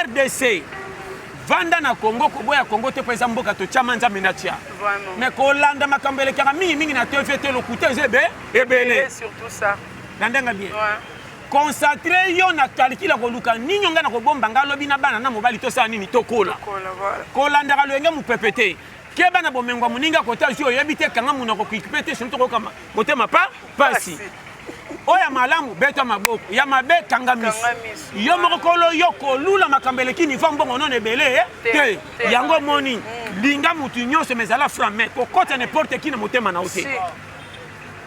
RDC vanda na Congo koboya Congo te pesa mboka to chamanza menatia mais kolanda makambo elekaka mingi na TVT lokuta zebe ebele surtout ça ndenga bien concentrer yo na calcula ko luka ninyo ngana ko bomba ngalobi na bana na mobali to sa nini to kola kolanda ka lenge mu pepete ke bana bomengo muninga kota jo yebite kanga munoko kipete sinto ko kama motema pa pasi oya malamu beto maboko ya mabe kangamisu yo mokolo yo kolula makambele kini fa mbongo non ebele te yango moni linga mutu nyonso mezala frame ko kota n'importe qui na motema na ote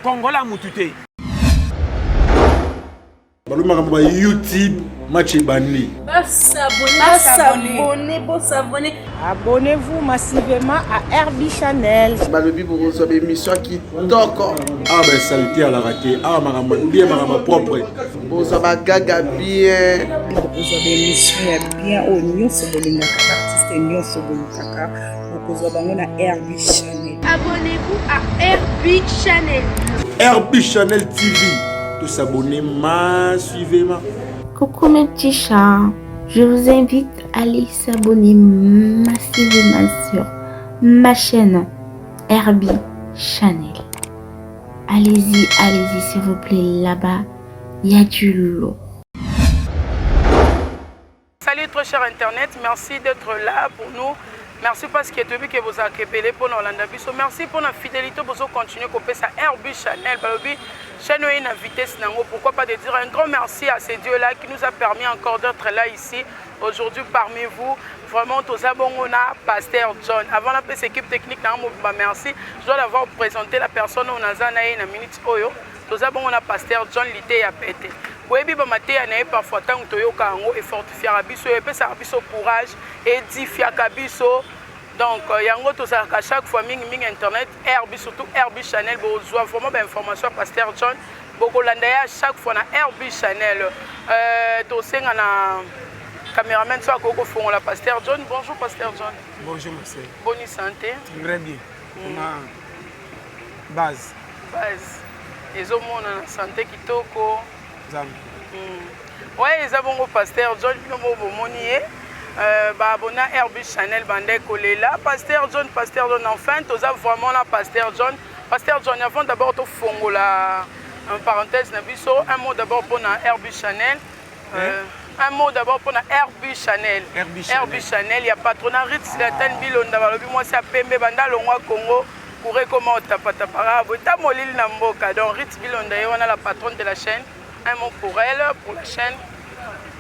kongola mutu te baluma ba YouTube match bandi abonnez-vous massivement à RB Channel. Balobi pour recevoir émission qui toko. Ah ben saleté à la raté. Ah marama bien marama propre. Pour recevoir gaga bien. Vous avez émission bien au Nyon Sobolinga artiste Nyon Sobolinga. Vous avez RB Channel. Abonnez-vous à RB Channel. RB Channel TV. Tous s'abonner massivement. Coucou mes petits chats, je vous invite à aller s'abonner massivement sur ma chaîne RB Channel. Allez-y, s'il vous plaît, là-bas, il y a du lourd. Salut très cher internet, merci d'être là pour nous. Merci parce que depuis que vous avez appelé pour nous. Merci pour la fidélité pour continuer à couper sa RB Channel. Chaîne est une vitesse. Pourquoi pas de dire un grand merci à ces dieux-là qui nous a permis encore d'être là ici aujourd'hui parmi vous. Vraiment, tous on a Pasteur John. Avant la équipe technique, merci. Je dois d'avoir présenté la personne où on a une minute. Tous on a Pasteur John Lité à pété. Oui, parfois tant que et fortifier abisso et puis ça abisso courage édifier abisso donc yango to ça à chaque fois ming internet RB surtout RB Channel besoin vraiment d'information Pasteur John beaucoup l'andaya chaque fois na RB Channel to senga na caméraman soit koko fond la Pasteur John. Bonjour Pasteur John. Bonjour monsieur. Bonne santé. Très bien. On a base et au monde na santé kitoko. Ouais, ils avons Pasteur John Monier, abonné à RB Channel, Bandé Kolela, Pasteur John, enfin, tu as vraiment la Pasteur John. Pasteur John, avant d'abord, tu fongo la parenthèse, un mot d'abord pour la RB Channel. Un mot d'abord pour la RB Channel. RB Channel, il y a patronat Ritz, la tête Bilonda, moi c'est à Pembe, Banda, Longwa, Congo, pour comment tu as pas ta parole, tu as molil Namboka, donc Ritz Bilonda, on a la patronne de la chaîne. Un mot pour elle, pour la chaîne.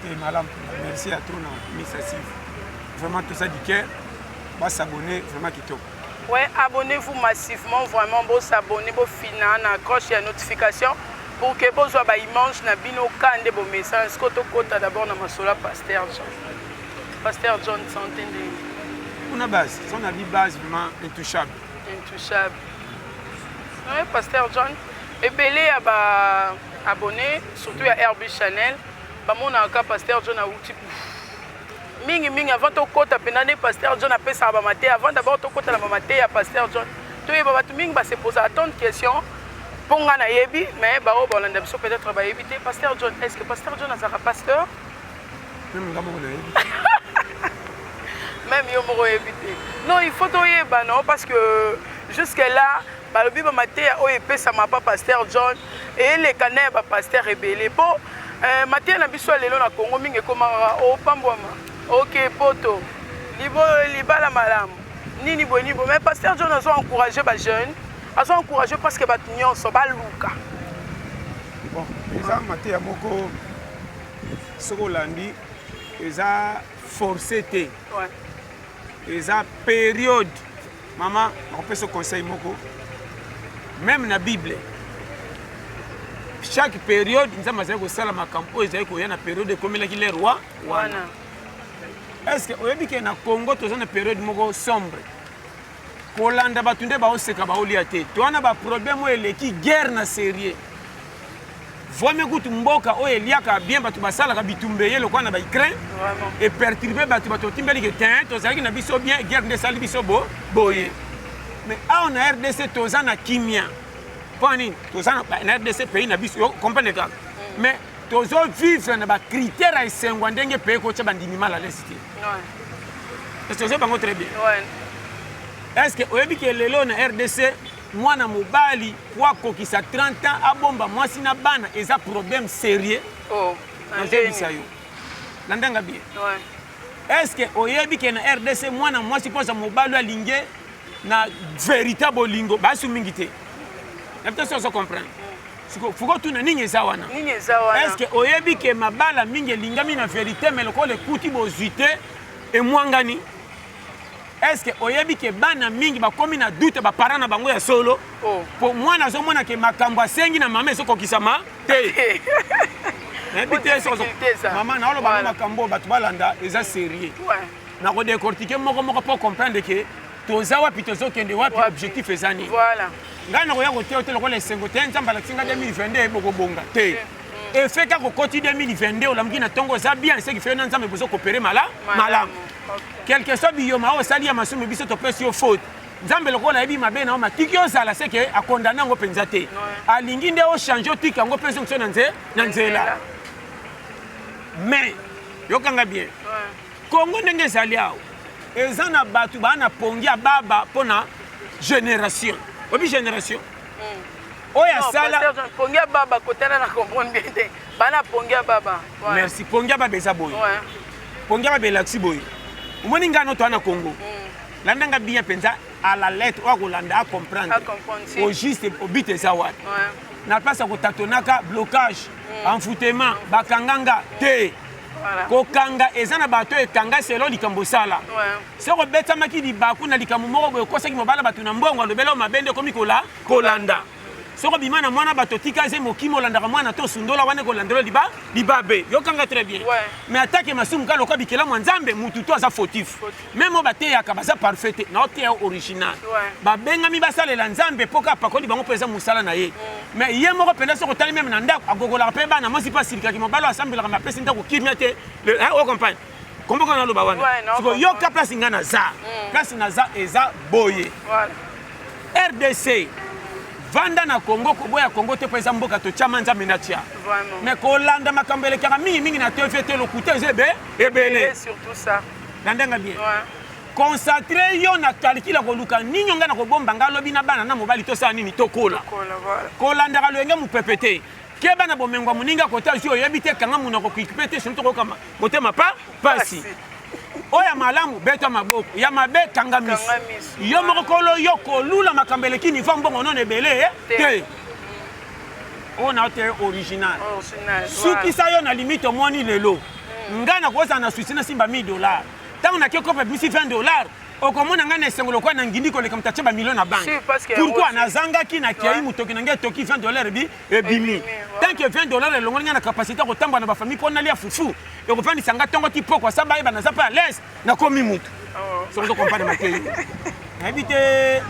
Et madame, merci à tous nos vraiment tout ça du cœur. Va s'abonner, vraiment qui top. Ouais, abonnez-vous massivement, vraiment, vous s'abonner, vous finir, accrocher la notification pour que vous soyez immense, na bino kande vos messages. Koto kota d'abord na masola Pasteur John. Pasteur John, santé de. On a base, on a dit base vraiment intouchable. Intouchable. Ouais, Pasteur John. Et belé à abonné, surtout à RB Channel. Mon aka Pasteur John a outil. Mingi avant to kota penane Pasteur John a fait ça maté avant d'abord to kota la maté à Pasteur John. Tu es baba mingi ba se poser tant de questions. Ponga na yebi mais ba o bolanda biso peut-être ba éviter Pasteur John. Est-ce que Pasteur John a un pasteur? Même ngamo na yebi. Même yo mo éviter. Non, il faut to yeba non parce que jusque là le Bible maté a OEP ça m'a pas Pasteur John et les canets ba Pasteur rebelle po maté na biso lelo na Congo mingi komara o pambwama OK poto libala malamu nini bo mais Pasteur John a encourager ba jeunes a encourager parce que ba nyonso ba luka bon eza maté ya moko soko landi eza forcé te ouais eza période maman on peut se conseiller moko. Même dans la Bible, chaque période, nous avons dit que la campo est une période comme les rois. Est-ce que vous avez dit que dans le Congo, nous avons une période sombre? Kolanda batunde ba oseka ba oliate. Tu as un problème qui guerre na sérieux. Voyez que mboka o eliaka bien batu basala ka bitumbeye le kwa na ba Ukraine et perturber batu timbeli que tin to zaki na biso bien guerre de sali biso boye. Mais on a RDC tozana kimia. Poni tozana na RDC pays na biso comprenez ça. Mais tozo vivre na ba critère à esengwa ndenge pays ko tcha bandimi mal à l'aise. Est-ce que vous avez très bien? Est-ce que vous avez que lelo na RDC mwana mobali kwa kokisa 30 ans abomba mwasi na bana eza problème sérieux? Oh, nandenge nandanga bien. Est-ce que vous avez que na RDC mwana mwasi kwa mobali alinge na véritable lingo basu mingité? Peut-être ça comprendre. Faut que tu n'aies ça wana. Est-ce que vous avez que mabala mingi lingami na vérité mais le ko le kuti bozuité et mwangani? Est-ce que oyebi ke bana mingi bakomi na doute ba parana bango ya solo po mwana zo mona ke makambo asengi na mama eso kokisama te ebite so mama na olo ba makambo batu balanda eza sérieux na ko décortiquer moko pour comprendre que toza wapi tozo kende wapi objectif ezani voilà ngana ko ya ko te ko le sengo te nzamba la kinga 2022 boko bonga te et fait ka ko koti 2022 olamuki na tongo za bien ce qui fait nzamba bozo coopérer malam quelque soit bioma o sali ya masumu biso to pesi yo faute nzambe lokola yebi mabe na o matiki o sala c'est que a condamner ngo penza te alingi nde o changer tika ngo penzo na nzela mais yokanga bien Congo ndenge zali awo eza na batu bana pongia baba pona génération obi génération oya sala pongia baba kotana na comprendre bien te bana pongia baba merci pongia baba eza boy pongia baba elaxi boy umoni ngano to na Congo landanga bien penza à la lettre ou kolanda à comprendre au juste au but eza wat na place ko tatonaka blocage enfoutement bakanganga te kokanga eza na bato ekanga selo likambo sala soko beta maki di baku na likambo moko boye kosaki mobala batu na mbongo lobelo mabende komi kolanda soko bimana mwana bato tika ze mokimo olanda mwana to sundola wane kolandelo libabe yokanga très bien mais attaque masumu kalo ko bikela mwanzambe mutu to aza fautif même obate ya kabaza parfait na ote original ba benga mi basalela nzambe poka pakoli bango pesa musala na ye mais ye moko penda soko tali même na ndako agogola pe bana mosi pas sirika ki mobalo asambela ma pesa ndako kimia te o compagne kombo kana lo bawana siko yoka place ngana za place na za eza boye RDC vanda na Congo koboya Congo te pesa mboka to chama nzambe na tia mais kolanda makambo elekaka mingi na TVT lokuta ezebe ebele surtout ça ndandenga bien consacrer yo na calcula ko luka ninyo ngana ko bomba ngalobi na bana na mobali to sa nini to kola kolanda ka lenge mu pepete ke bana bomengwa muninga kota yo yebite kanga muna ko kipete sinto ko kama motema pa pasi oya malamu beta maboko ya mabe kangamisi yo mokolo yo kolula makambele kini fa mbongo non ebele te on a été original suki sa yo na limite moni lelo ngana ko za na suicide simba $1000 tant na ke ko pe $20 okomona ngana esengolo kwa na ngindi ko le kamta cheba million na banque pourquoi na zanga ki na kiai mutoki na ngetoki $20 bi ebimi tant que $20 elongo ngana capacité ko tamba na ba famille ko na lia fufu et ko fandi sanga tongo tipo kwa saba eba na zapa à l'aise na komi mutu so ko comprendre matéri habité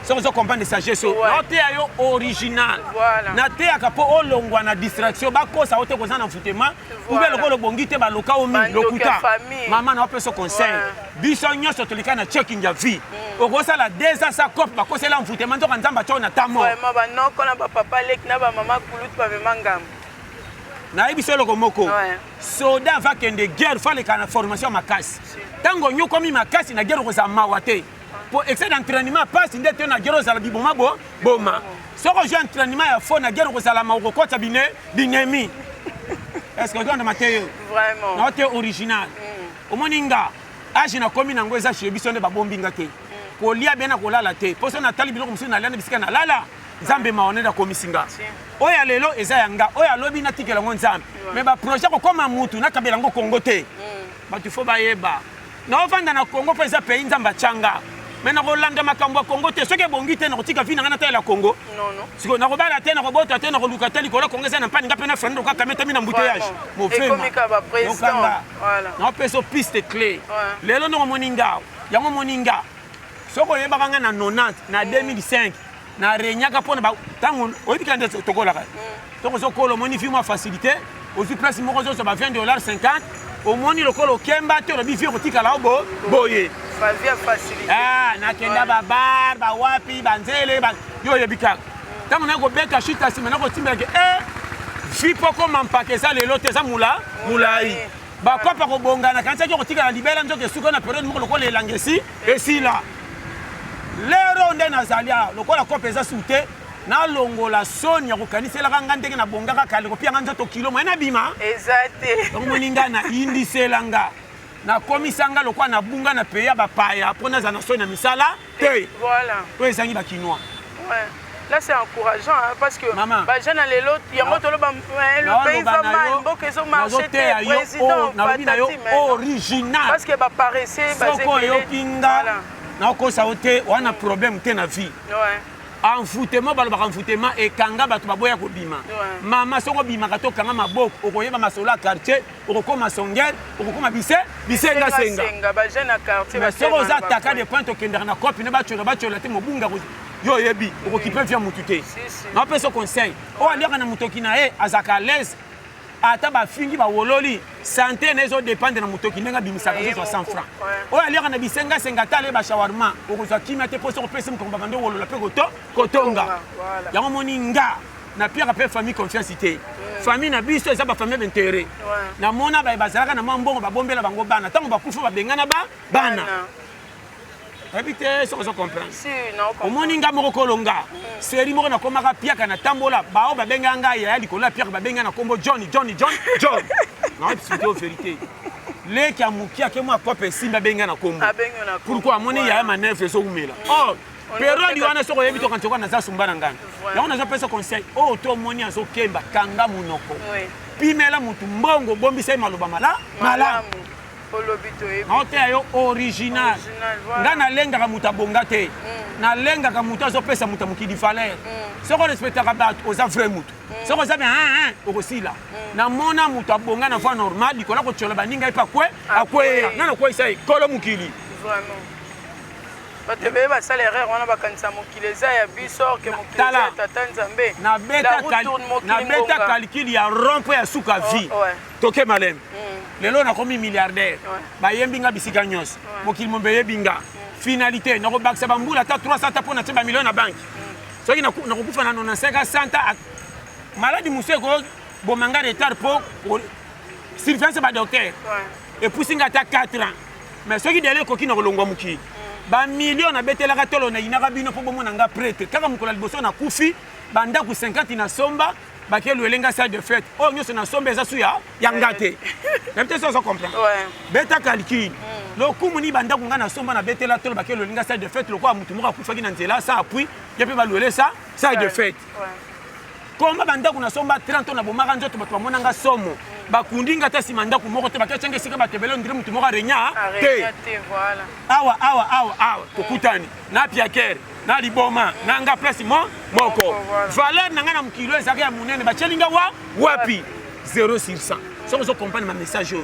so ko comprendre sagesse na te ayo original na te akapo olongwa na distraction ba ko sa ote ko za na futema ube loko lo bongi te ba loka omi lokuta mama na opeso conseil biso nyoso tolika na checking ya vie okosa la deza sa cop ba ko sela mfutema nzoka nzamba cho na tamo vraiment ba noko na ba papa lek na ba mama kulut ba memangam na ibiso loko moko soda va kende guerre fale kana formation makasi tango nyoko mi makasi na guerre ko za mawate pour excès d'entraînement passe ndete na guerre za biboma boma soko je entraînement ya fo na guerre ko za la mako ko tabine binemi est-ce que on a maté vraiment note original omoninga age na komi nango eza chez biso ne babombinga te ko lia bena ko lala te poso na tali biloko musu na lana bisika na lala nzambe maone na komisinga oya lelo eza yanga oya lobi na tikela ngo nzambe mais ba projet ko koma mutu na kabela ngo Congo te ba tu fo ba yeba na ovanda na Congo pe eza pays nzamba changa mais na kolanda makambo Congo te soki bongi te na kotika vina ngana ta la Congo non siko na kobala te na kobota te na koluka te likolo Congo eza na pani ngapena frendo ka kameta mina mbuteyage mo fema komika ba président voilà na peso piste clé lelo no moninga yango moninga soko yeba kanga na 90 na 2005 na renyaka pona ba tango oyibika nde tokola ka toko soko lo moni fi mo facilité aussi place mo ko so ba $20 50 au moni lokolo kemba te lo bi fi kotika la obo boye favia facilité na kenda ba bar ba wapi banzele ba yo yebika tango na ko beka shita sima na ko timbela ke vi poko mampakeza lelo te eza mulai bakopa kobongana kanisa ki kotikala libela nzoka esuka na periode moko lokola elanga esila lero nde nazali lokola kopa eza su te nalongola soni ya kokaniselaka nga ndenge nabongaka kale kopianga nzoto kilo moye nabima eza te omoni nga na indiselanga nakomisanga lokola nabunga na peya bapaya mpo naza na soni na misala te oyo ezangi bakinois. Là, c'est encourageant hein, parce que les jeunes les l'autre, le pays va mal, beaucoup ils ont marché, président, original. Parce que bah paraissait, on a problème te na vie. Enfoutement balobaka enfoutement ekanga bato baboya kobima. Mama soko bima kato kanga maboko okoyeba masola quartier okokoma songel okokoma bisenga senga ba jeune na quartier ba soko za taka de point okendera na copie ne bachola te mobunga yo yebi okokipe via mutute. Na peso conseil o aliaka na mutoki na azaka à l'aise ata bafingi bawololi santé nezo dépendre na mutoki ndenga bimisaka 100 francs. O aliaka na bisenga senga tale ba shawarma okozwa kimia te poso opesa mkomba bande wolola pe kotonga. Yango moninga na pire pe famille confiance te. Famille na biso eza ba famille d'intérêt. Na mona ba bazalaka na mambongo babombela bango bana tango bakufa babengana bana. Habité sur ce comprendre. Si non. Au moninga moko kolonga. Série moko na komaka piaka na tambola. Bao ba benga ngai ya likola piaka ba benga na kombo John. Non, c'est la vérité. Les qui a mukia ke moi papa simba benga na kombo. Pourquoi moni ya manef so umela. Oh, période wana so koyebi to kantoka na za sumbana ngana. Ya ona zo pesa conseil. Oh, to moni azo kemba kanga munoko. Pimela mutu mbongo bombisa maloba malamu. Naote yo original. Nga nalengaka mutu abonga te. Nalengaka mutu azopesa mutu mukidi valeur. Soko respectaka bato oza vrai mutu. Soko za bien okosila. Na mona mutu abonga na voie normale likola ko tchola baninga ipa akwe. Ngana ko isa kolo mukili. Vraiment. Bato bebe basala erreur wana bakanisa mokili eza ya biso ke mokili ya tata Nzambe. Na beta calcul ya rompo ya suka vie. Toke malem. Lelo na komi milliardaire. Ba yembinga bisika nyos. Mokili mombe yebinga. Finalité na ko baksa bambula ta 300 ta pona teba million na banque. Soki na kokufa na 95 santa maladi museko bomanga retard po surveillance ba docteur. Et pusinga ta 4 ans. Mais soki dele koki na kolongwa muki. Ba million na betelaka tolo na inaka bino po bomona nga prêtre. Kaka mukola liboso na kufi banda ku 50 na somba. Bakelu elenga salle de fête. Oh nyoso na sombe za suya yangate. Même te ça comprendre. Beta calcul. Le kumuni banda kunga na somba na betela tolo bakelu elenga salle de fête lokwa mutu moka kufa kina nzela sa appui. Yepe baluele ça salle de fête. Komba banda kuna somba 30 na bomaka nzoto bato bamona nga somo. Bakundinga ta simanda ku moko te bakachenge sika batebelo ndire mutu moka renya. Te voilà. Awa kokutani. Na piaker. Na liboma nanga place moko valeur nanga na mukilo ezaka ya munene bachelinga wapi 0 sur 100 so zo comprendre ma message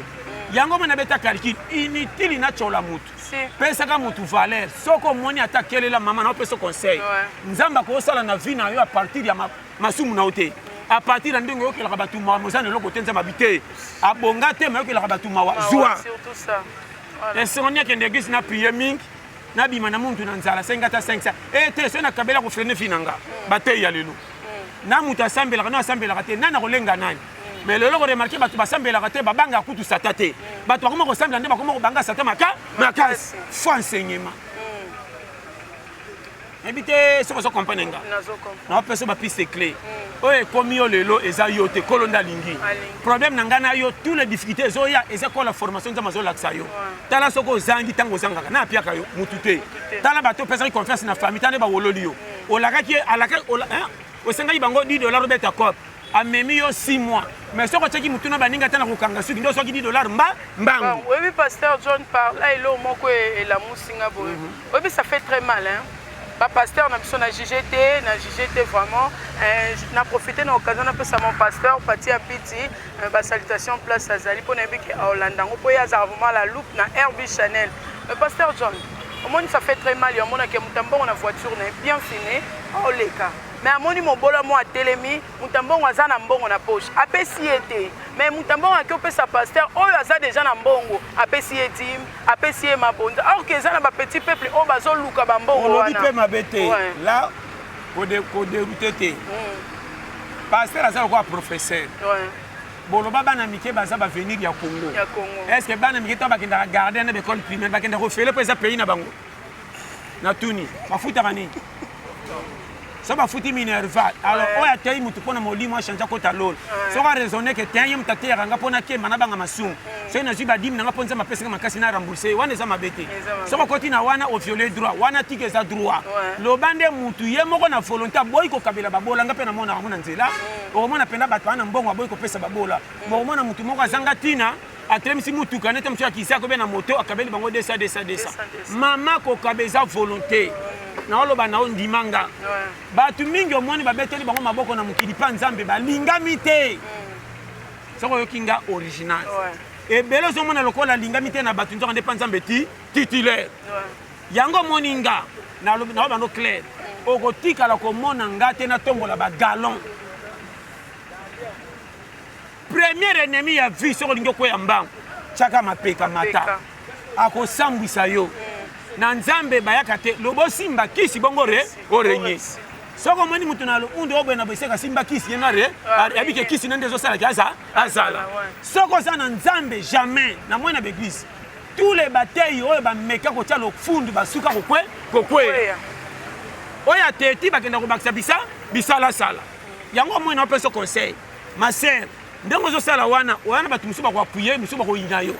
yango mona beta calcul inutile na chola mutu pesa ka mutu valeur soko moni atakelela mama na pesa conseil nzamba ko sala na vie na yo à partir ya masumu na ote à partir de ndenge okela ka batu ma mozana loko tenza mabite abonga te ma okela ka batu ma wa joie surtout ça et sonia kende gis na prier mingi na bima na muntu na nzala 500 te so na kabela ko frene finanga batei ya lelo na mutu asambela na asambela te nana kolenga nani mais lelo ko remarquer batu basambela te babanga kutu satate batu akoma ko sambela nde bakoma ko banga sata makasi faut enseignement ebite so comprendre nga na peso ba piste clé oye komi yo lelo eza yo te kolonda lingi problème na ngana yo tous les difficultés zoya eza ko la formation nzama zo laksa yo tala soko zangi tango zangaka na piaka yo mutute tala bato pesa confiance na famille tane ba wololi yo olakaki alaka o senga bango $10 beta cop amemi yo 6 mois mais soko teki mutuna baninga tana kokanga suki ndo soki $10 mbangu oui pasteur John parle là il moko et la musinga boy oui ça fait très mal hein. Ba pasteur na biso na JGT vraiment na profité na occasion na pesa mon pasteur Pati Apiti ba salutation place azali pona biki a Hollande ngo poya za vraiment la loupe na RB Chanel pasteur John au moins ça fait très mal il y a mon que mutambo na voiture na bien fini au leka mais amoni mobola mo atelemi mutambo aza na mbongo na poche apesi ete mais mutambo akio pesa pasteur oyo aza déjà na mbongo apesi etim apesi mabonza alors que ça na ba petit peuple o bazo luka ba mbongo wana on dit pe mabete là ko dérouter te pasteur aza lokola professeur boloba bana mike baza bavenir ya Congo est-ce que bana mike to bakendaka garder na l'école primaire bakenda kofele mpo eza pays na bango na tuni bafutaka nini so bafuti minerval alors oyo atei mutu mpona molimo achange kota lolo soko araisonne ke ten ye mutu ateyaka mpona kema na banga masumu soki nazwi badimi nanga mpo nzambe apesaka makasi na rembourse wana eza mabe te soko okoti na wana oviole droit wana tike eza droit loba nde mutu ye moko na volonté aboyi kokabela babolanga mpe namonaka ngo na nzela okomona mpenda bato wana mbongo aboyi kopesa babola bokomona mutu moko azanga ntina atelemisi mutuka nete mosu akisa akobe na moto akabeli bango desa mama kokabe eza volonté naoloba nao ndimanga bato mingi omoni babeteli bango maboko na mokili mpa nzambe balingami te soko oyoki nga original ebele ozomona lokola alingami te na bato nzoka nde mpa nzambe titulaire yango omoni nga naoloba no clair okotikala komona nga te natombola bagalon premier ennemi ya vie soko olingi okwea mbango tiaka mapeka mata akosambwisa yo na nzambe bayaka te lobosimba kisi bongo orenye soko omoni mutu na unde obwena boiseka simba kisi ye nare abike kisi nende ezosalaki azala soko oza na nzambe jamais na mwana beglise tous les batailles oyo bameka kotia lofundu basuka kokweya oyo ateti bakenda kobakisa bisalasala yango omoi na opesa conseil ma sœur ndenge ozosala wana oyana bato mosusu bakoapuye mosusu bakoyina yo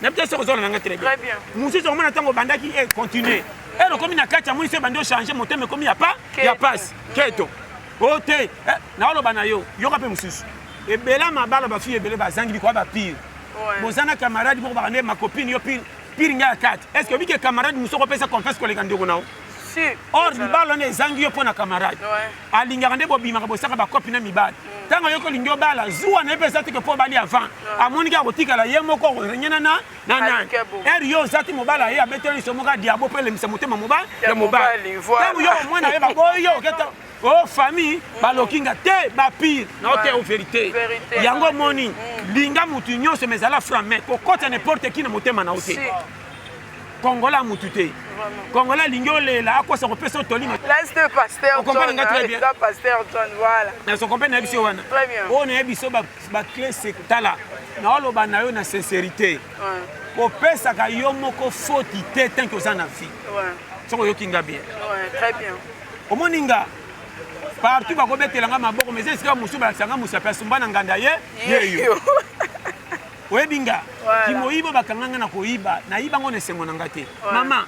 na peut-être soko ozala nanga très bien mosusu omona ntango obandaki continue ero okomi na kati ya moi so ebandi ochange motema ekomi ya pasi keto o te naoloba na yo yoka mpe mosusu ebela mabala bafille ebele bazangi bikoya bapire boza na camarade moko bakande makopine yo pire ngai ya kati est ce que obike camarade mosusu okopesa confiance koleka ndeko nao or libala wana ezangi yo mpo na camarade alingaka nde bobimaka bosaka bakopi na mibali ntango yo kolingi obala zuwa na ye mpe eza teke mpo obali avant amoni kaka kotikala ye moko orenyena na nani ere yo oza ti mobala ye abeteli so moko adiabo mpo elemisa motema ya mobali ntango yo omwana ye baboyi yo oketa o famille balokinga te bapire na ote o vérité yango omoni linga mutu nyonso mais ezala frame kokota n'importe qui na motema na yo te kongola mutu te kongola lingi olela akosa kopesa otolima là c'était pasteur John là pasteur John voilà na so comprendre na biso wana on na biso ba clé sectala na oloba na yo na sincérité kopesa ka yo moko faute te tant que oza na vie soko yo kinga bien très bien omoninga partout bakobetelanga maboko mais esika mosu balakisanga mosu ape asumba na nganda yeyo oyebinga kimoyibo bakanganga na koyiba nayiba ngo na esengo na nga te mama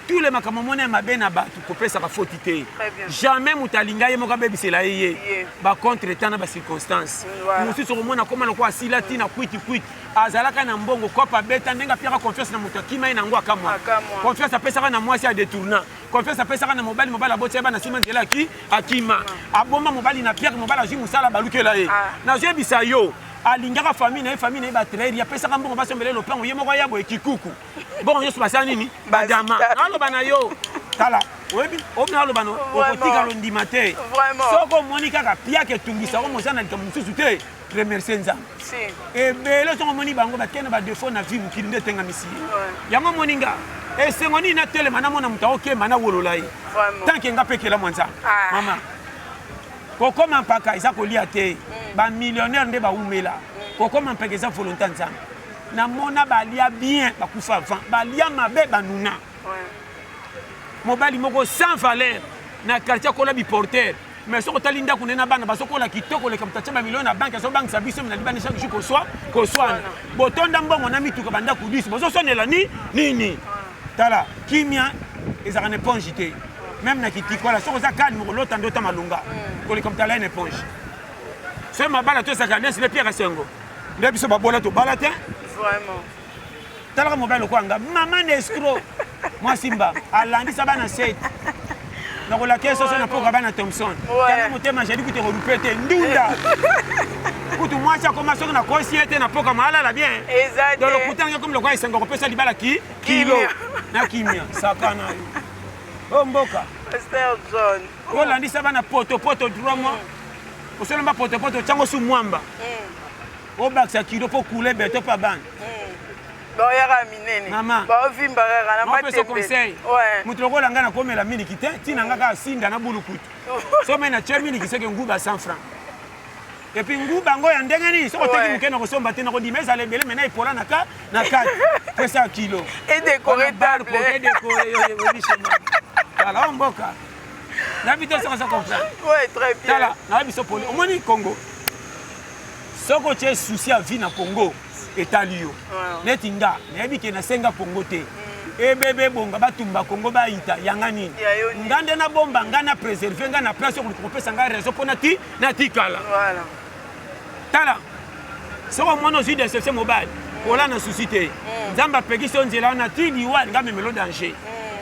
tous les makambo mona ya mabe na bato kopesaka foti te jamais moto alinga ye moko abebisela ye bacontre temps na bacirconstance mosusu okomona koma lokola asila ntina kwiti azalaka na mbongo kopa beta ndenge apiaka confiance na moto akima ye nango akamwa confiance apesaka na mwasi adetourna confiance apesaka na mobali aboti yeba na nsima nzela akima abomba mobali na piaka mobali azwi mosala balukela ye nazoyebisa yo alingaka famille na ye batraire apesaka mbongo basombele lopango ye moko ayabo ekikuku bongo nyonso basala nini badama naloba na yo tala oyebi naloba no okotika londima te soko omoni kaka piaka etungisa omo oza na likambo mosusu te remercie nzambe ebele soko omoni bango bakei na badefo na vie mokili nde etengamisi ye yango omoninga esengo nini natelema namona moto akokema nawolola ye tanke nga pekela mwa nzambe mama kokoma mpaka eza kolia te bamillionnaire nde baumela kokoma mpaka eza volonté ya nzambe namona balia bien bakufa avant balia mabe banuna mobali moko sans valeur na quartier kola biporter mais soko tali ndako nena bana basokola kitoko leka mutacha ba million na banque azobangisa biso na libani chaque jour koswana botonda mbongo na mituka banda kudisi bozosonela nini tala kimia ezaka na éponge te même na kitikola soko za calme kolota ndota malunga koleka mutala na éponge so mabala to saka nesi le pierre sengo nde biso babola to bala te vraiment talaka mobile kwanga mama na escroc moi simba alandisa bana 7 nakola keso so na poka bana Thompson tanga motema jadi kuti korupete ndunda kutu mwasi akoma soki na kosi ete na poka malala bien dans le kutanga comme le quoi isengo kopesa libala kilo na kimia sakana yo mboka pasteur John olandisa bana poto 3 mois osolomba poto chango su mwamba obakisa kilo po kule beto pa bana baoyaka minene baovimbaka na matembe moto lokola nga nakomela miliki te ntina nga kaka sinda na bulukutu so me na tye miliki seke nguba 100 francs et puis ngu bango ya ndenge nini soko teki mukena kosomba te na kodima ezala ebele mena epola na kati pesa kilo et décorer table et décorer yo bichema voilà mboka na bito ça comprendre ouais très bien tala na biso poli omoni Congo soko tie souci à vie na Congo etali yo neti nga nayebi ke na senga Congo te ebebe bonga batumba Congo baita yanga nini ngande na bomba ngana préserver ngana place ko kopesa nga raison pona ti na tikala voilà tala soko mono aussi de ce mobile ola na souci te nzamba peki so nzela na ti liwa nga memelo danger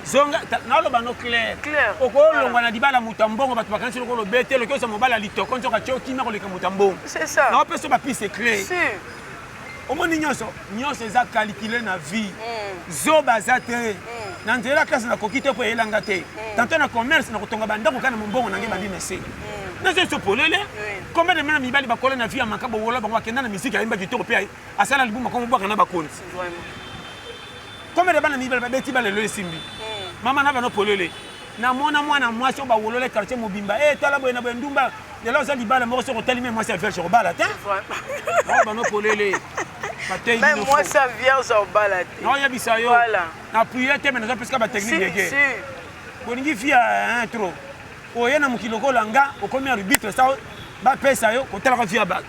zonga na lo bano clair okolongwa na dibala mutambongo batu bakanisi lokolo bete lo kyosa mobile litoko nzoka choki na koleka mutambongo c'est ça na peso ba piste clair si omoni nyonso eza calculer na vie zoba za te na nzela classe na kokite po elanga te tanto na commerce na kotonga bandako kana mbongo nange bandi mese na zeso polele combien de mena mibali bakola na vie ya makabo wola bango akenda na musique ayimba kitoko pe asala libuma ko mbwaka na bakonzi combien de bana mibali babeti balelo esimbi mama na bano polele na mona mwana mwasi o ba wolole quartier mobimba tala boye na boye ndumba de là ça libala mo so tali même moi ça vierge au bala te bano polele même moi ça vierge au bala te non ya bisayo voilà na prier te mais na presque ba technique de guerre si boningi fia un trop o yena mukiloko langa o komi arbitre ça ba pesa yo ko tala ka fia ba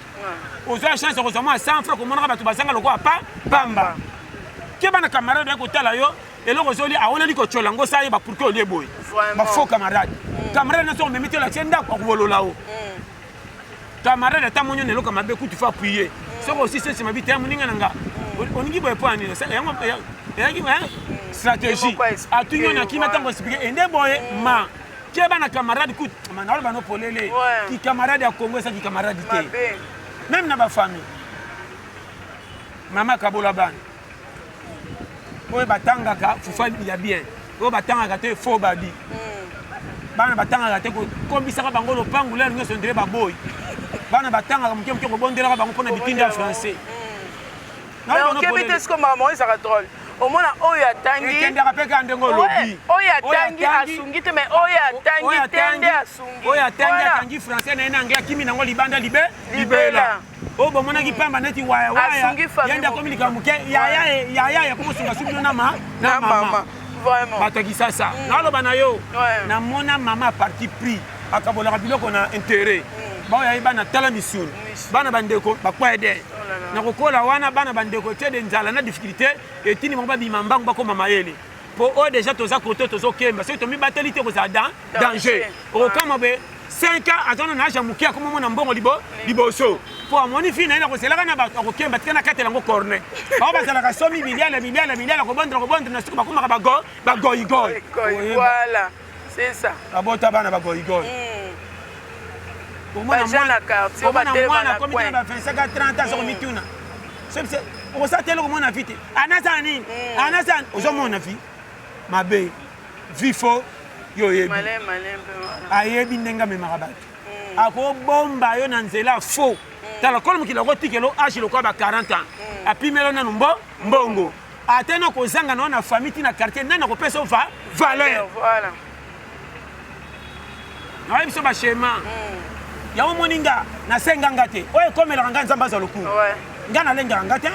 o za chance ko sama 100 francs ko mona ba tu basanga loko apa pamba ke bana camarade ko tala yo eloko zoli aona liko chola ngo sa yeba pour que olie boy ba faux camarade camarade na so memite la tienda ko bolola o camarade ta monyo neloko mabe ku tu fa appuyer so aussi c'est ma bité muninga nanga oningi boy point ni ça yangi stratégie a tu nyona ki matango expliquer ende boy ma ke bana camarade ku manalo bano polele ki camarade ya Congo ça ki camarade te même na ba famille mama kabola bana oye batangaka fufa ya bien oye batangaka te faux babi bana batangaka te kombisaka bango lopangu lelo nyonso ndele baboyi bana batangaka moke moke kobondelaka bango mpona bitindi ya français okebi te siko makambo ezaka drôle omona oyo atangi ekendaka mpe ka ndenge olobi oyo atangi asungi te mais oyo atangi te nde asungi oyo atangi atangi français na ye nange akimi nango libanda libela o bomonaki pamba neti wayawaya yende akomi likambo moke yaya komosunga subi na mama bato kisasa naloba na yo namona mama parti pris akabolaka biloko na intérêt baoyayi bana tala misuni bana bandeko bakwa ede na kokola wana bana bandeko tiede nzala na difficulté etini bango babima mbangu bakoma mayele po oyo déjà toza koto tozokemba soki tomibateli te kozala danger okokama be 5 ans azana na aja moke akomomona mbongo liboso po amoni fille na ye na koselaka na bato akokemba tika na katela yango corne bao bazalaka somi miliala kobondela na suku bakomaka bagoyigoyi voilà c'est ça babota bana bagoyigoyi mwana komi tena ba 25 à 30 ans soko mituna okosala teloko mona vi te anasala nini anasala ozomona vi mabe vi fo yo oyebi ayebi ndenge amemaka bato akobomba yo na nzela fo tala kolo mokili akotikelo age lokola ba 40 ans apimelo nanu mbongo atena kozanga nao na famille ti na quartier nani akopesa o valeur nayebi so bashema yango moni nga nasenganga te oyo ekomelaka nga nzambe aza lokumu nga nalengaka nga te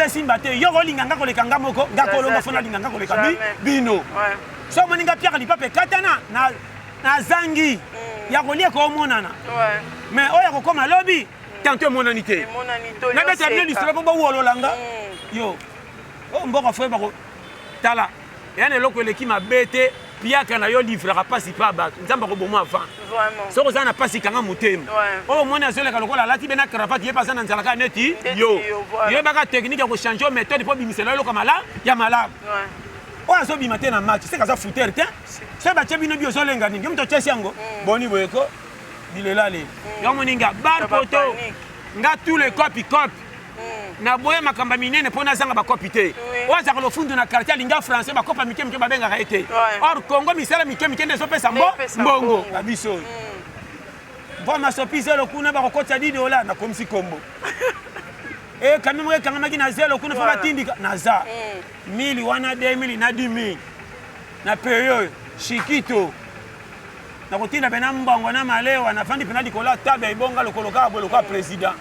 esimba te yo kolinga nga koleka nga moko nga kolonga fo nalinga nga koleka bino so moni nga piaka lipape ekatana nazangi ya kolia koomonana mais oyo akokoma lobi tanto emonani te nabeta bino lisolo mpo bowolola nga yo o mboka fo ebako tala eya na eloko eleki mabe te piaka na yo livraka pasi pa bato nzambe akoboma avant soki oza na pasi kanga motema oyo omoni azoleka lokola alati be na cravate ye baza na nzala kaka neti yo yebaka technique ya kochange o méthode mpo bimisela eloko ya malamu oyo azobima te na match seke aza foutere te so batie bino bi ozolenga ningi moto otiesi yango boni boyeko bilela lelo yo moni nga bar poto nga tous les copi na boye makambo minene mpo nazanga bakopi te oyo azaka lofundu na quartier alinga français bakopa mike babengaka ye te or congo misala mike nde ezopesa mbongo babiso oyo mpo masopisi elo kuna bakokotisa $10 nakomisi kombo kami moko ekangamaki na zelo kuna fo batindika naza 1000 wana 2000 na 10000 na periode shikito na kotina pena mbongo na malewa na fandi pena dikola tabe ibonga lokoloka boloka président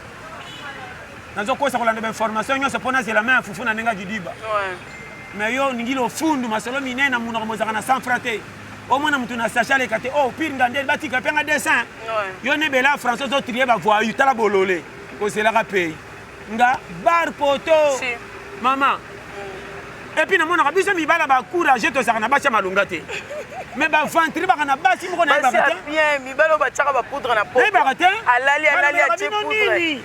nazo kosa kolanda information nyose pona c'est la main fufu na nenga kidiba mais yo ningilo fundu masolo minena munoko mozaka na sans fraté au moins mutu na sachale kate oh pire ngande batika penga dessin yo ne bela français zo trier ba voyou tala bololé ko c'est la pays nga bar poto maman et puis na mona biso mi bala ba courage to saka na bacha malunga te mais ba ventri ba kana basi moko na ba bien mi balo ba chaka ba poudre na poudre ba te alali a che poudre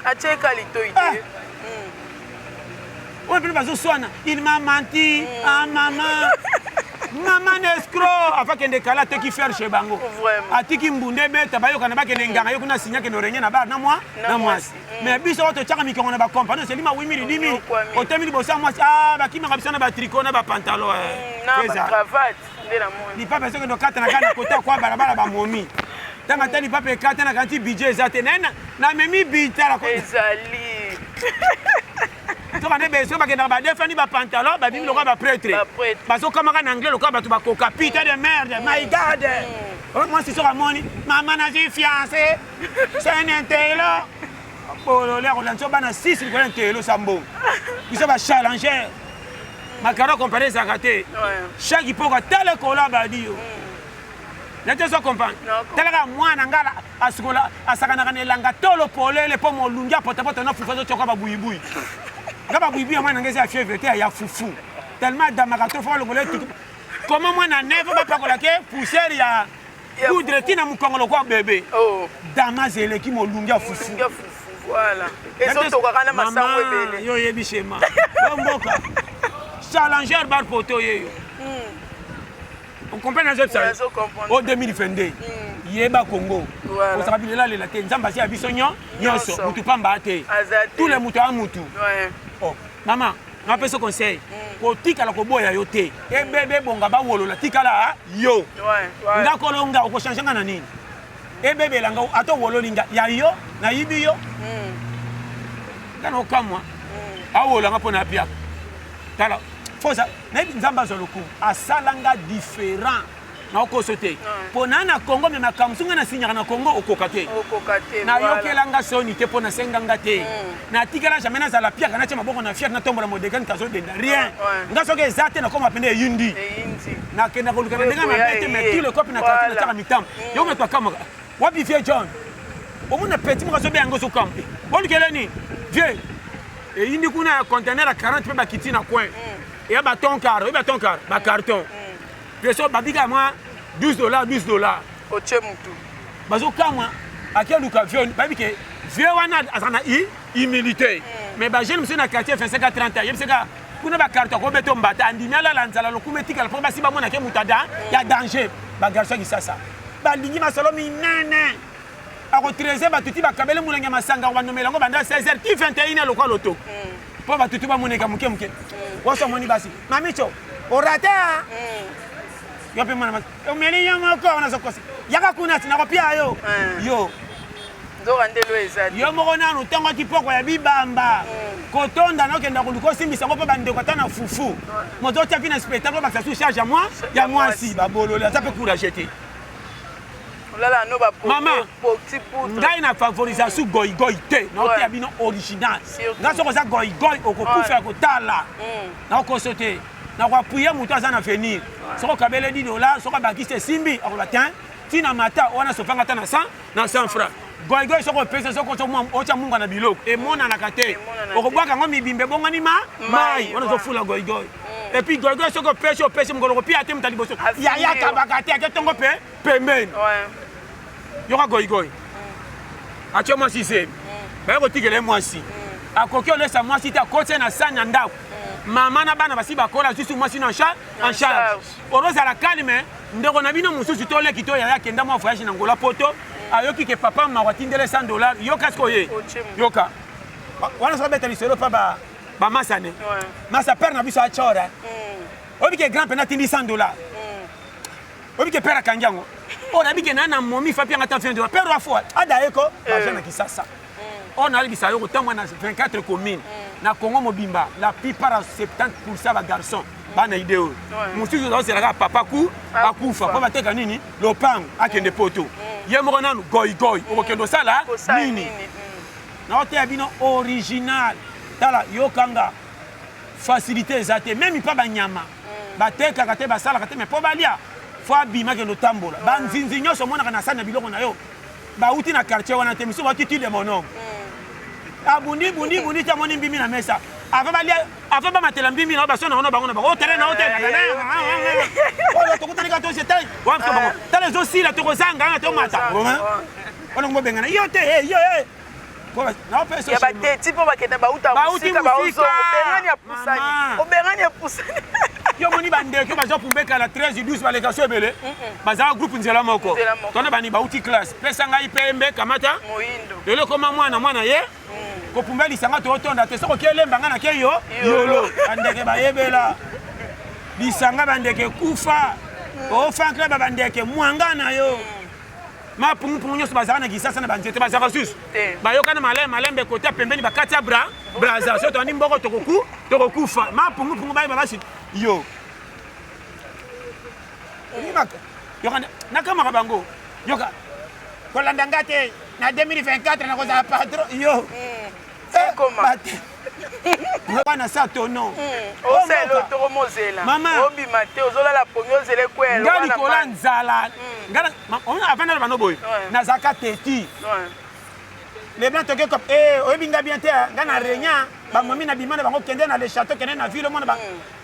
a che kalito ite on peut pas soana il m'a menti ah maman maman escroc afin que ndekala te ki faire chez bango atiki mbunde beta bayo kana ba kene nganga yo kuna sinya ke no renye na ba na moi mais biso to chaka mi kona ba compagnon c'est lima 8000 10000 o temili bosa moi ah ba kima kabisa na ba tricot na ba pantalon na ba cravate ndela moi ni pas besoin que no kata na kana kota kwa barabara ba momi tama tani pas pe kata na kanti budget za te na memi bitala ko ezali to kana besoin ba kena ba defani ba pantalon ba bimi loka ba prêtre baso kama kana anglais loka ba to ba coca pita de merde my god moi c'est sur amoni maman na j'ai fiancé c'est un intello polo le on l'a bana 6 ko intello sambo biso ba challenger makaro comparé ça raté chaque ipoka tele kola ba dio Nete so comprendre. Teleka mwana ngala asikola asakana kana elanga tolo polele po molungia potapoto na fufu zo choka ba buibui. Ngaba buibui mwana ngezi a fièvre te ya fufu. Tellement damagato fo le golé. Comment mwana nevo ba pakola ke poussière ya poudre tina mukongolo kwa bébé. Oh. Damazele ki molungia fufu. Voilà. Et so to kana masango ebele. Yo yebi shema. Mboka. Challenger bar poto yeyo. On comprend les autres ça. Au 2022. Yeba Congo. On s'appelle là les latés. Nzamba si abisonyo nyonso. Mutu pamba ate. Tous les mutu a mutu. Oh, maman, on appelle ce conseil. Ko tika la ko boya yo te. E bébé bonga ba wolola tika la yo. Nga kolonga ko changer ngana nini? E bébé langa ato wololinga ya yo na yibi yo. Kana okamwa. Awola ngapona pia. Tala Fosa, nabi nzamba zoloku asalanga différent na okosote. Pona na Congo me makamsunga na sinyaka na Congo okokate. Na yokelanga soni te pona senganga te. Na tikala jamais na zala pia kana chema boko na fier na tombola modekani kazo de rien. Ngaso ke zate na koma pende yundi. Na kena ko lukana ndenga mabete me tout le copie na kata na taka mitam. Yo metwa kama. Wapi vie John? Omuna petit mo kazo be angoso kampe. Olukeleni. Vieux. Et indi kuna conteneur à 40 pe ba kiti na coin. Et un bâton car, un carton. Puis ça, babiga moi, $12. Au Tchemutu. Bazo kama, à quel cas vieux, babiga, vieux wana azana humilité. Mais bah j'ai monsieur na quartier fait 50 30 ans. Il me ka, kuna ba carton ko beto mbata andimia la lanzala lokumetika la pour basi ba mona ke mutada, il y a danger. Ba garçon qui ça. Ba lingi masalomi nana. A retraiser ba tuti ba kabele mulanga masanga wa nomelango banda 16h qui 21h lokwa loto. Pour ba tuti ba moneka muke. What's money basi? Mamicho, orata. Yo pe mwana. O meli yo moko na sokosi. Yaka kuna tina ko pia yo. Yo. Ndo randelo ezali. Yo moko na no tongo tipoko ya bibamba. Kotonda na kenda kuluko simbisa ko ba ndeko tana fufu. Mozo tia fina spectacle ba sa sous charge à moi, ya moi si ba bololo. Ça peut courager te. Olala no ba maman, petit poudre. Ngai na favorisation goy te. Na otia bino original. Ngaso ko za goy okokufa ko tala. Na okosote. Na ko appuyer muto azana venir. Soko kabele $10, soko bakiste simbi akoba tin. Tina mata wana sofanga tana 100 na 100 francs. Goy soko pesa soko to mo ocha munga na biloko. E mona na kate. Okobwaka ngo mibimbe bongani mai. Wana zo fula goy. Et puis goy soko pesa mngolo ko pia te mutali boso. Ya kabakate aketongo pe pembeni. Ouais. Yoka goy. Acho moi si c'est. Ba ko tikele moi si. Akoki olesa moi si ta kote na sanya ndako. Mama na bana basi bakola susu moi si en charge. Oroza la calme ndeko na bino mususu to le kito ya kenda mo voyage na ngola poto. Ayoki ke papa mawatindele $100. Yoka skoye. Yoka. Wana so beta liselo pa ba masane. Masa père na biso a chora. Obi ke grand pena tindi $100. Obi ke père kanjango. On a dit que nana momi fa pia ngata fin de père wa fois ada eko ba jana kisasa on a dit ça yo temps na 24 communes na Congo mobimba la plupart à 70% ba garçons bana ideo mususu zo sera papa ku akufa po bateka nini lopango akende poto ye moko nanu goy okendo sala nini na hotel bino original tala yokanga facilité ezate même pas banyama bateka kate basala kate mais po balia fo abima kendo tambola banzinzi nyonso mona kana sana biloko na yo bauti na quartier wana te miso batiti de monom bundi ta moni mbimi na mesa ava bamatela mbimi na basona ona bango na bango terrain na hotel ola tokutani ka to setai wa mfa bango tala zo sila to kozanga na to mata ona ngo bengana yo te yo na pesa ya bateti po bakenda bauta musika baozo oberani ya pusani yo moni bandeke bazo pumbeka la 13 12 balekasio ebele baza groupe nzela moko tona bani bauti classe pesa ngai pembe kamata moindo lelo koma mwana ye ko pumbeli sanga to otonda te soko kelemba ngana ke yo yolo bandeke bayebela bisanga bandeke kufa o fan club bandeke mwangana yo ma pungu nyoso bazaka na kisasa na banzete bazaka sus bayokana malembe kota pembeni bakati ya braza so toni mboko tokokufa ma pungu bayi babasi yo yoka nakama bango yoka kolanda ngate na 2024 na koza patron yo koma bana sa tono oselo toromozela obima te ozolala pongi ozele kwelo ngali kola nzala ngala on avana bano boy na zaka teti les blancs toke comme oyebinga bien te ngana renya bamomi na bimana bango kende na le château kende na ville mona ba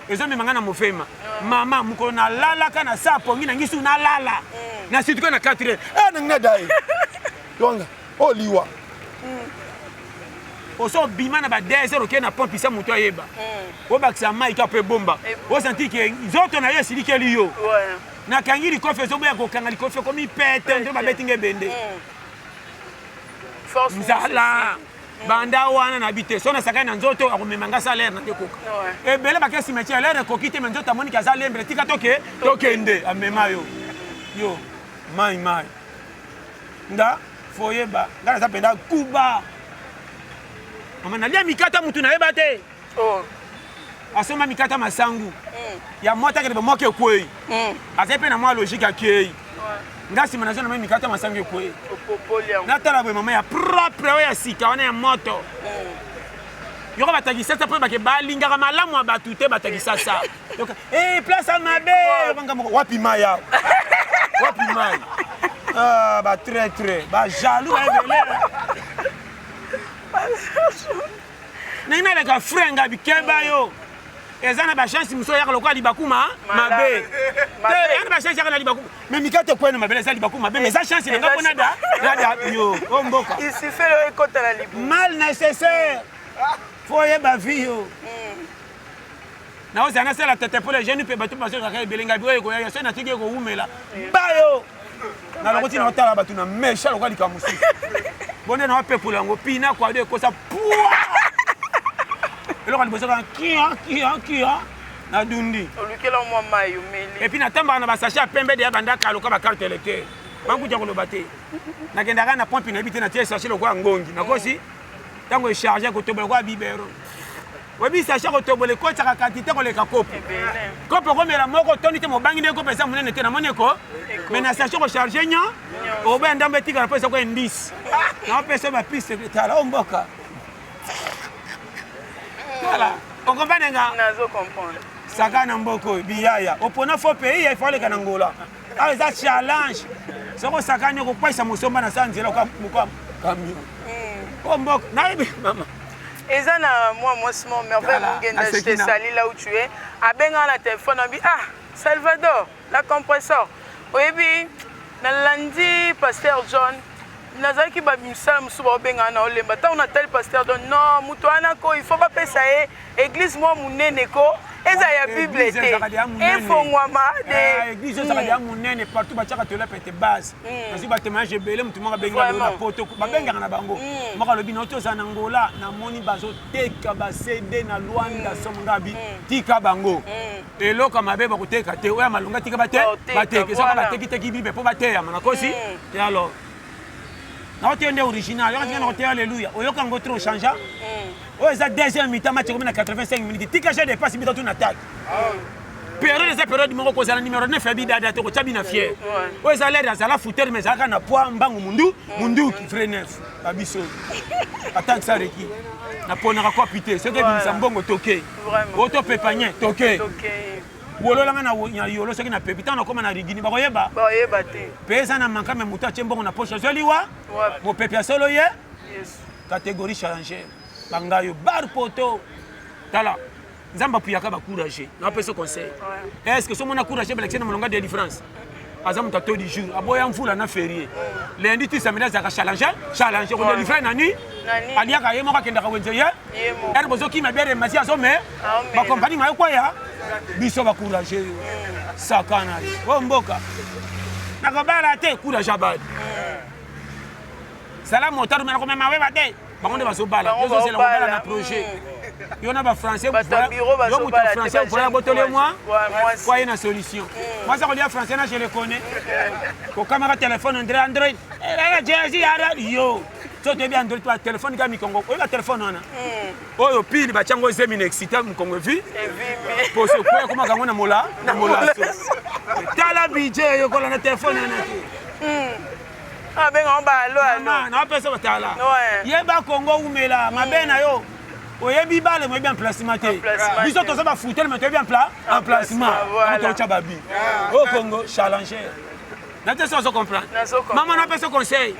ezomi mangana mofema mama mukolo na lala kana sa pongi na ngisu na lala na situka na 4 na ngada longa oliwa oso bima na ba 2 heures ke na pompe isa muto ayeba o bakisa mai ka pe bomba o senti ke zoto na yesi likeli yo na kangiri kofe zo boya ko kangali kofe komi pete ndo ba betinge bende force nzala banda wana na bite so na saka na nzoto akomemanga salaire na dekoka ebele bakesi métier l'air kokite me nzoto amoni kaza lembre tika tokende amema yo mai nda foyeba ngana za penda kuba mama nalia mikata mutu na yeba te asoma mikata masangu ya mota ke bomoke kwei azepe na mwa logique akei ngasi manazo na mikata masangu kwei na tala bo mama ya propre ya sika wana ya moto yoko batagisa ta pe bake balinga malamu abatu te batagisa sa donc place à mabe banga wapi maya wapi mai ba très ba jaloux ba ebele nina le ka frenga bikeba yo ezana ba chance muso ya lokwa libakuma mabe te ba chance ya libakuma mais mikate kwenu mabele za libakuma mabe mais za chance na ngapona da yo omboka il suffit le kota la libu mal nécessaire foye ba vie yo na ozana sala tete pour les jeunes pe batu baso ka belenga biyo ko ya so na tike ko umela bayo na lokoti na otala batu na mesha lokwa likamusi bonne na pepo lango pina kwa de ko sa eloko liboso kana kia na dundi olukela mwa mayo meli et puis natamba na basacha pembe de banda kaloka ba carte électeur bankuja koloba te nakendaka na pompe na bite na tie sachet lokwa ngongi nakosi tango charger ko tobola kwa bibero webi sachet ko tobola ko tsaka quantité ko leka kopo ko mera moko toni te mobangi ne ko pesa munene te na moneko mais na sachet ko charger nya obe ndambe tika na pesa ko indice na pesa ba piste tala omboka voilà on comprend nga nazo comprendre saka na mboko biyaya opona fo pays il faut le kanangola ah ça challenge soko saka ni ko paisa musomba na sanzela kwa camion mboko na ibi mama eza na moi mon merveille mongenda je te salue là où tu es abenga na téléphone abi Salvador la compresseur oyebi na lundi pasteur John nazaki babimisa musu baobenga na olemba ntango na tali pasteur don non mutu wana ko il faut bapesa ye église mwa monene ko eza ya bible te efongwama église ezalaka ya monene partout batiaka tolo pete base nazwi batémoignage ebele mutu moko abengaka na poto babengaka na bango moko alobi na otoza na ngola namoni bazoteka bacd na lwanda somongabi tika bango eloko mabe bakoteka te oyo malonga tika bateke soka batekiteki bible mpo bateyama nakosi te alors na ote nde original yo ngana ote alléluia oyoka ngo trop changer o eza deuxième mi-temps match comme na 85 minutes tika j'ai dépasse mi tout une attaque période eza période moko ko zala numéro 9 abi dada to ko tchabi na fier o eza l'air azala fouteur mais zaka na poids mbangu mundu qui vrai neuf babiso attaque ça reki na pona ka pité ce que bisa mbongo toke auto pepanye toke wololanga na yolo soki na pepita na koma na rigini bakoyeba te pesa na manka me muta chembongo na poche zoliwa mo pepia solo ye catégorie challenger bangayo bar poto tala nzamba puyaka ba courage na pesa conseil est-ce que so mona courage belection na molonga de différence azam tato du jour aboya mfula na férié lundi tu samedi za ka challenger ko de différence nani aliaka yemo ka kenda ka wenze ye er bozo ki mabere masi azome ba compagnie ma kwa ya biso ba courage sakana o mboka nakobala te courage abad salamu motaru mena ko mema we bate bango baso bala yo c'est la na projet yo na ba français yo muta français voilà botole moi quoi une solution moi ça ko dia français na je le connais ko caméra téléphone Android era jezi ara yo so te bien Android toi téléphone ga mi Congo o la téléphone ona oyo pili ba chango zemi na excité mu Congo vi pour se quoi comment ga na mola tala budget yo ko na téléphone na ki abenga mbalo ano na pesa batala yeba Congo umela mabena yo oyebi bale mo bien placement te biso to ça ba fouter mais to bien en placement to chababi au Congo challenger na te ça comprendre maman na pesa conseil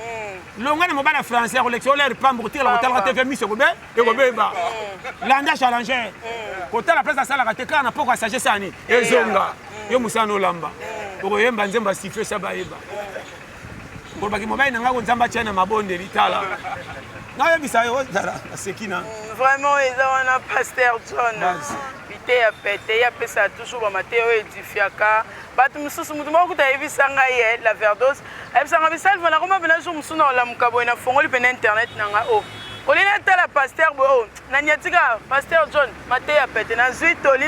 longa na mobala français collection l'air pambo tire la hôtel TV mi sokobe e kobeba landa challenger côté la place à sala kateka na poko sage sani ezonga yo musano lamba okoyemba nzemba siffler ça baeba pour baki mobile nanga ko nzamba chana mabonde litala na yebisa yo zara sekina vraiment eza wana pasteur John bité ya pété ya pesa toujours ba mateo edifiaka batu mususu mutu moko tayebisanga ye la verdose ebisanga bisal vana koma bena jo musuna la mukabo na fongoli pena internet nanga o olina tala pasteur bo na nyatika pasteur John mateo ya pété na zuitoli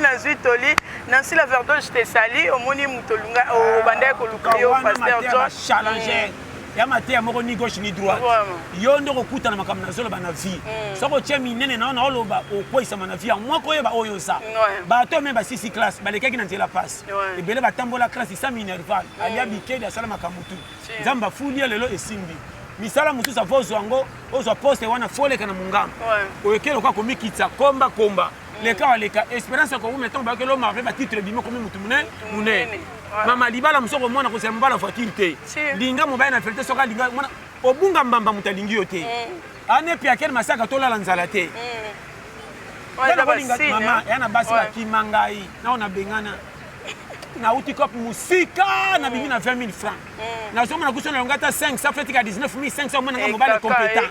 na si la verdose te sali omoni mutolunga o bande ko lukio pasteur John challenger ya maté ya moko ni gauche ni droite yo ndoko kutana makamna na zolo bana vie soko tie minene na ona oloba okwisa mana vie mwako yeba oyo sa ba to même ba 6 classe ba lekaki na nzela passe ebele batambola classe sa minerval alia bikedi asala makamutu nzamba fulia lelo esimbi misala mutu sa vozo yango ozo poste wana fole kana mungamba oyekelo kwa komikitsa komba leka espérance ko mettons ba que l'homme avait ba titre bimo comme mutu munene mama libala musoko mwana ko sema bala voiture te linga mobile na felite soka linga mwana obunga mbamba mutalingi yote ane pia kel masaka tola la nzala te mama yana basi la kimangai na ona bengana na utikop musika na bingi na 20 000 francs na somo na kusona ngata 5 ça fait 19 500 mwana mobile compétent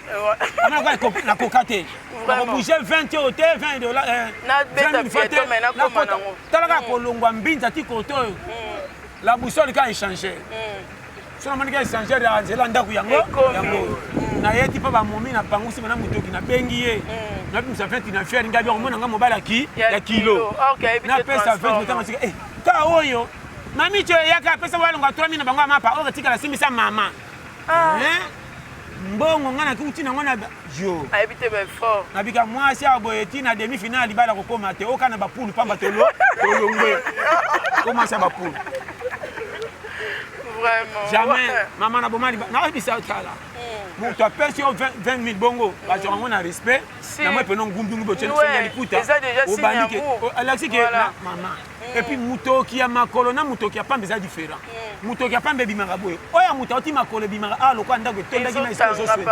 amana kwa na kokate na bouger 20 hote 20 dollars na beta pieto mena koma nango talaka kolongwa mbinza tikoto la boussole quand échanger sona mani ka échanger ya nzela ndaku yango na yeti pa ba momi na pangusi mana mutoki na bengi ye na bimsa 20 na faire ngabi omona nga mobile ki ya kilo na pesa 20 metanga sika ka oyo mami che yaka pesa walonga 3000 na bango mapa o katika la simisa mama mbongo ngana kutina ngona jo ayebite be fort na bika mwasi aboyeti na demi finale bala ko koma te okana ba poule pamba tolo ngwe comment ça ba poule vraiment jamais maman na bomali na bisa kala bon tu appelles sur 20 000 bongo ba tu on a respect na moi penon ngumbi bo tsheni senya liputa au bandike alexi ke maman et puis mutoki ya makolo na mutoki ya pambe za différent mutoki ya pambe bimanga boye oya mutoki makolo bimanga aloko ndako tonda ki na espèce souhaité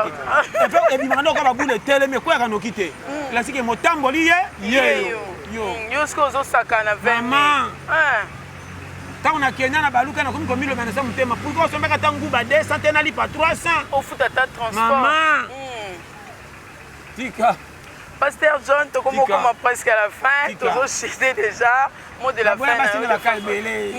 et puis e bimanga ndoko ba bule tele me ko ya kanoki te alexi ke motamboli ye yo sko zo sakana 20 maman quand on a Kenya na baluka na komi komilo manasa mutema pourquoi on sombeka tangu ba 200 na lipa 300 au futa ta transport maman tika pasteur John to comme presque à la fin toujours chez déjà mot de la fin na la kalbele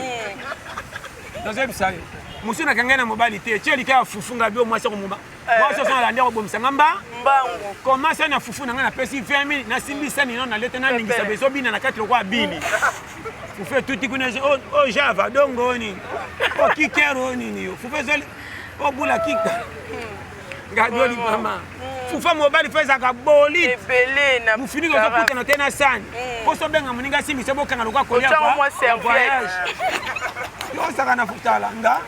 dans un bisale musu na kangana mobile te tcheli ka fufunga bio mwasa ko mumba mwasa so na ndeko bomisa ngamba mbangu comment ça na fufuna ngana pesi 20 000 na simbisa ni na lete na ningi sabe so bina na 4 kwa bili vous faites tout ikuneje o java dongo ni o kikero ni yo vous faites o bula kika ngadoli mama fufa mobali fa ezaka boli ebele na mufini kozokutana te na sani po sobenga moninga simise bokanga loka kolia voyage yo osaka na futala nga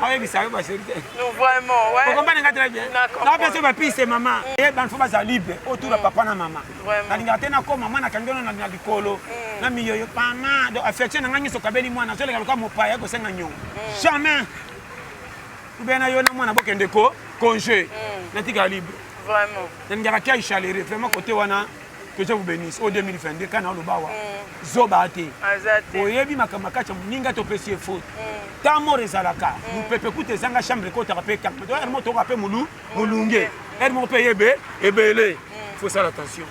ayebisa yo baseri te vraiment ouais okombani nga très bien napesa bapise mama banfo baza libre autour papa na mama nalingaka te nakoma mwana kangi ono na likolo na miyoyo mama donc affection na nga nyonso kabeli mwana azoleka loka mopaya ekosenga nyongo jamais ube na yo na mwana bokende ko congé natika libre vraiment nalingaka kia ichalere vraiment côté wana que je vous bénisse au 2022 kana olobawa zoba te oyebi makambo kati ya moninga topesi efaute ntango ezalaka mopepe kuta ezanga chambre ekotaka mpe kaka to ere moko toka mpe molunge ere moko mpe yebe ebele faut sala attention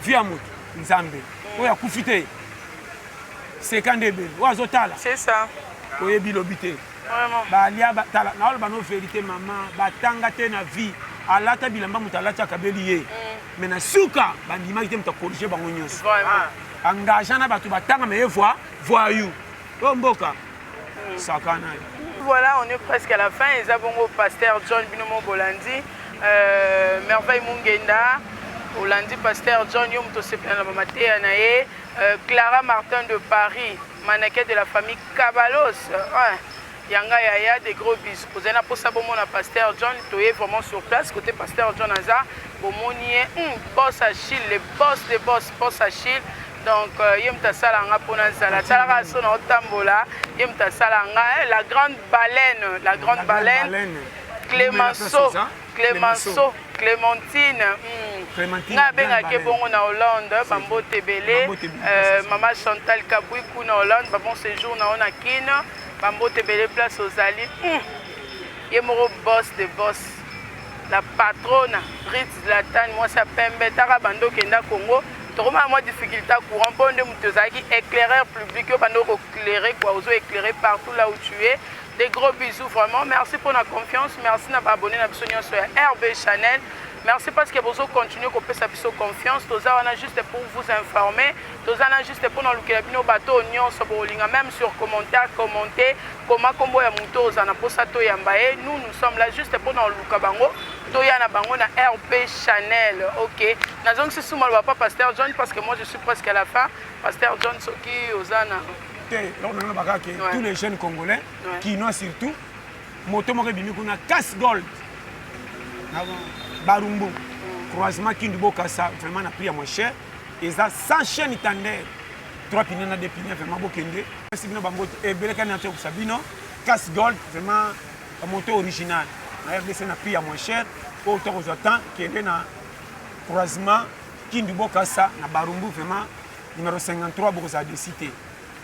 vi ya moto nzambe oyo akufi te seka nde ebele oyo azotala oyebi lobi te balia batala naoloba no verité mama batanga te na vie alata bilamba moto alati akabeli ye mais na suka bandimaki te moto akorige bango nyonso engagant na bato batanga me ye voyou o mboka sakana. Voilà, on est presque à la fin. Et Zabongo, pasteur John Binomo Bolandi, Merveille Mungenda, Bolandi, pasteur John Yom Tosepena Mamate Anaye, Clara Martin de Paris, mannequin de la famille Cabalos. Yanga Yaya, des gros bisous. Vous avez pour ça, bon, mon pasteur John, tu es vraiment sur place. Côté pasteur John Azar, bon, mon boss Achille, les boss des boss, boss Achille. Donc, yem ta salanga pour la salanga son otambola, yem ta salanga la grande baleine, Clémenceau, Clémentine, na benga ke bongo na Hollande, bambo tebele, maman Chantal Kabouikou na Hollande, bon séjour na on a Kine, bambo tebele place aux Ali, yemoro boss de boss, la patronne, Ritz Zlatan, moi ça pembe, tara bando kenda Congo. Vraiment, moi, difficulté à courant, pour éclaireur public, éclairer, quoi, éclairer partout là où tu es. Des gros bisous, vraiment. Merci pour la confiance. Merci d'avoir abonné à la sur RB Channel. Merci parce que vous continuez à faire sa confiance. Nous sommes juste pour vous informer. Nous sommes juste pour nous bateau, même sur commentaire, commenter comment nous sommes là juste pour nous Lukabango. Toyana Bango na RB Channel. Ok. Nazong c'est sous papa pasteur John parce que moi je suis presque à la fin. Pasteur John Soki Ozana. Tous les jeunes congolais qui n'ont surtout moto mo bimi kuna casse gold. Barumbu. Croisement Kindubo Kassa vraiment na prix à moins cher et ça sans chaîne tandem. 3 pinions na 2 pinions vraiment bokende. Si bino bango e beleka na to Sabino casse gold vraiment un moto original. Na RDC na prix à moins cher pour autant aux temps qui est na croisement Kindubo Kassa na Barumbu vraiment numéro 53 pour ça de cité.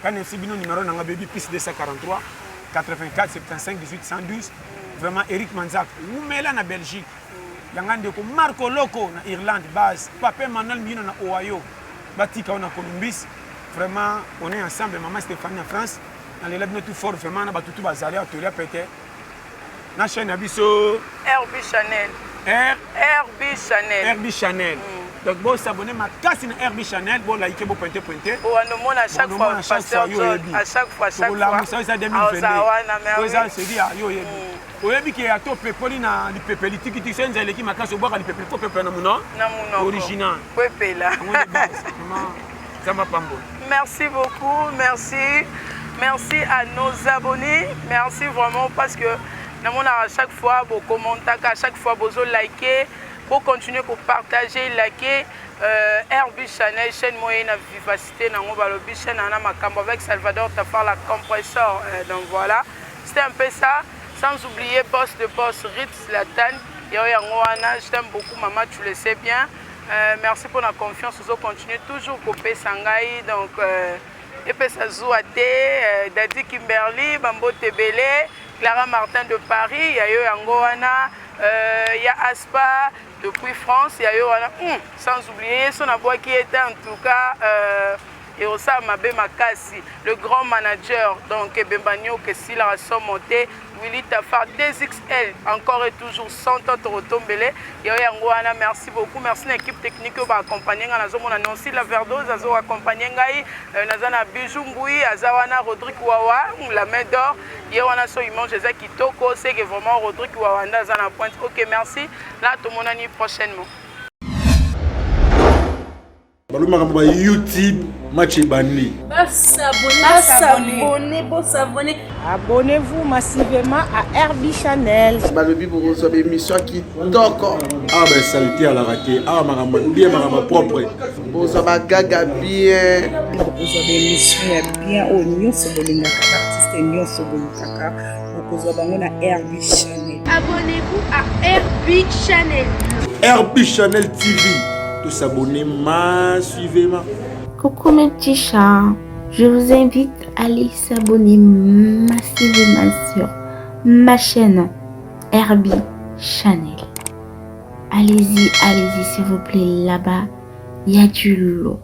Quand c'est bino numéro na baby plus 243 84 75 18 112 vraiment Eric Manzak ou mela na Belgique. Yangande ko Marco Loco na Irlande base Papa Manuel Mino na Ohio Batika na Columbus vraiment on est ensemble maman Stéphanie en France dans les labs tout fort vraiment na batutu bazali atolia pété na chaîne abiso RB Channel RB Channel donc bon s'abonner ma casse na RB Channel bon liker bon pointer bon on à chaque fois pasteur à chaque fois la ça 2022 ça c'est dit yo yebi oyebi ke ato pepoli na lipepelitiki tisenza eleki makasi obwaka lipepeli po pepe na muno original pepela merci beaucoup, merci à nos abonnés, merci vraiment parce que à chaque fois vos commentaires, à chaque fois vos liker, pour continuer pour partager, liker RB Channel, chaîne moyenne à vivacité, chaîne avec Salvador Tafar la compresseur, donc voilà, c'était un peu ça. Sans oublier boss de boss Ritz Zlatan, je t'aime beaucoup maman, tu le sais bien. Merci pour la confiance, vous continuez toujours Kopé Sangai, donc Epesa Zouate, Dadi Kimberly, Bambo Tebele, Clara Martin de Paris, il y a eu Angoana, il y a Aspa depuis France, il y a eu sans oublier son abois qui était en tout cas et Osa Mabe Makasi, le grand manager, donc Bembanyo que s'il a monté. Willy Tafar 2XL, encore et toujours 100 ans de retombele. Yangoana, merci beaucoup. Merci à l'équipe technique qui va accompagner. On a annoncé la Verdoz, on a accompagné. On a Bijou Mboui, Azawana, Rodrigue Wawa, la main d'or. On a son immense Jésus qui toko, c'est que vraiment Rodrigue Wawa, on a pointe. Ok, merci. Là, tout le monde a prochainement. YouTube, match Bandi. Abonnez-vous massivement à Herbie Channel. Balobi pour recevoir émission qui toko. Ah ben saleté à la raté. Ah ma propre. Pour recevoir gaga bien. Vous avez émission bien au nyonso bolingaka artiste nyonso bolingaka. Vous avez Herbie Channel. Abonnez-vous à Herbie Channel. Herbie Channel TV. De s'abonner massivement. Coucou mes petits chats, je vous invite à aller s'abonner massivement sur ma chaîne Herbie Channel. Allez-y s'il vous plaît, là-bas, il y a du lourd.